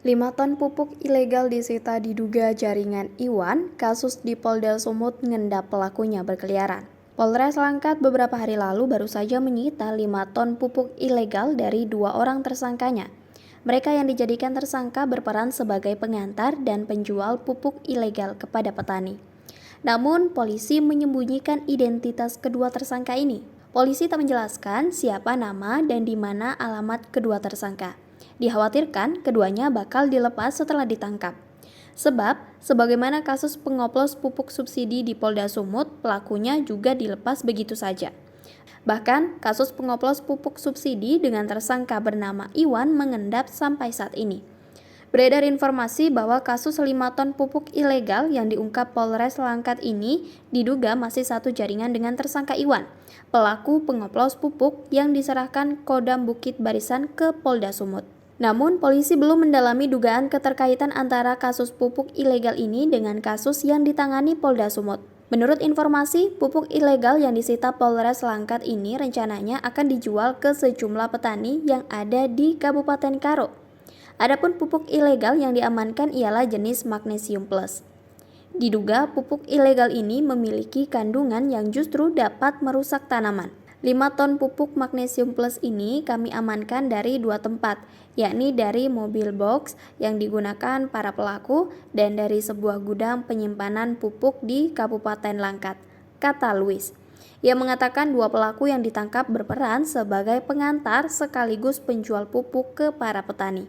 5 ton pupuk ilegal disita diduga jaringan Iwan, kasus di Polda Sumut ngendap pelakunya berkeliaran. Polres Langkat beberapa hari lalu baru saja menyita 5 ton pupuk ilegal dari 2 orang tersangkanya. Mereka yang dijadikan tersangka berperan sebagai pengantar dan penjual pupuk ilegal kepada petani. Namun, polisi menyembunyikan identitas kedua tersangka ini. Polisi tak menjelaskan siapa nama dan di mana alamat kedua tersangka. Dikhawatirkan keduanya bakal dilepas setelah ditangkap. Sebab, sebagaimana kasus pengoplos pupuk subsidi di Polda Sumut, pelakunya juga dilepas begitu saja. Bahkan, kasus pengoplos pupuk subsidi dengan tersangka bernama Iwan mengendap sampai saat ini. Beredar informasi bahwa kasus 5 ton pupuk ilegal yang diungkap Polres Langkat ini diduga masih satu jaringan dengan tersangka Iwan, pelaku pengoplos pupuk yang diserahkan Kodam Bukit Barisan ke Polda Sumut. Namun, polisi belum mendalami dugaan keterkaitan antara kasus pupuk ilegal ini dengan kasus yang ditangani Polda Sumut. Menurut informasi, pupuk ilegal yang disita Polres Langkat ini rencananya akan dijual ke sejumlah petani yang ada di Kabupaten Karo. Adapun pupuk ilegal yang diamankan ialah jenis magnesium plus. Diduga pupuk ilegal ini memiliki kandungan yang justru dapat merusak tanaman. 5 ton pupuk magnesium plus ini kami amankan dari 2 tempat, yakni dari mobil box yang digunakan para pelaku dan dari sebuah gudang penyimpanan pupuk di Kabupaten Langkat, kata Luis. Ia mengatakan 2 pelaku yang ditangkap berperan sebagai pengantar sekaligus penjual pupuk ke para petani.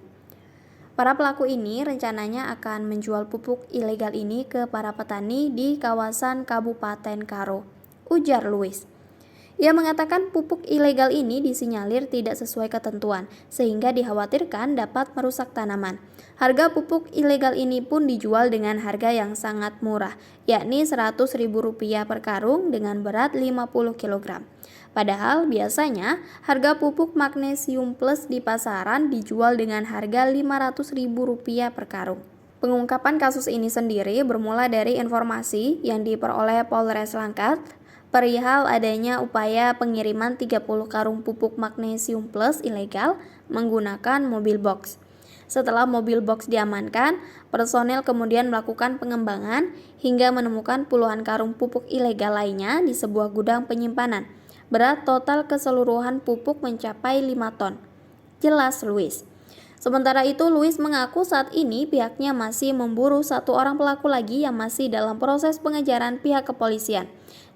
Para pelaku ini rencananya akan menjual pupuk ilegal ini ke para petani di kawasan Kabupaten Karo, ujar Luis. Ia mengatakan pupuk ilegal ini disinyalir tidak sesuai ketentuan, sehingga dikhawatirkan dapat merusak tanaman. Harga pupuk ilegal ini pun dijual dengan harga yang sangat murah, yakni Rp100.000 per karung dengan berat 50 kg. Padahal biasanya harga pupuk magnesium plus di pasaran dijual dengan harga Rp500.000 per karung. Pengungkapan kasus ini sendiri bermula dari informasi yang diperoleh Polres Langkat perihal adanya upaya pengiriman 30 karung pupuk magnesium plus ilegal menggunakan mobil box. Setelah mobil box diamankan, personel kemudian melakukan pengembangan hingga menemukan puluhan karung pupuk ilegal lainnya di sebuah gudang penyimpanan. Berat total keseluruhan pupuk mencapai 5 ton. Jelas Luis. Sementara itu, Luis mengaku saat ini pihaknya masih memburu 1 orang pelaku lagi yang masih dalam proses pengejaran pihak kepolisian.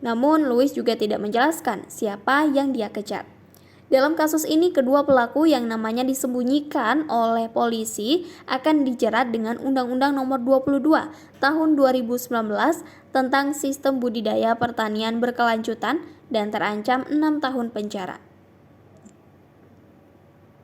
Namun, Luis juga tidak menjelaskan siapa yang dia kejar. Dalam kasus ini, kedua pelaku yang namanya disembunyikan oleh polisi akan dijerat dengan Undang-Undang Nomor 22 Tahun 2019 tentang Sistem Budidaya Pertanian Berkelanjutan dan terancam 6 tahun penjara.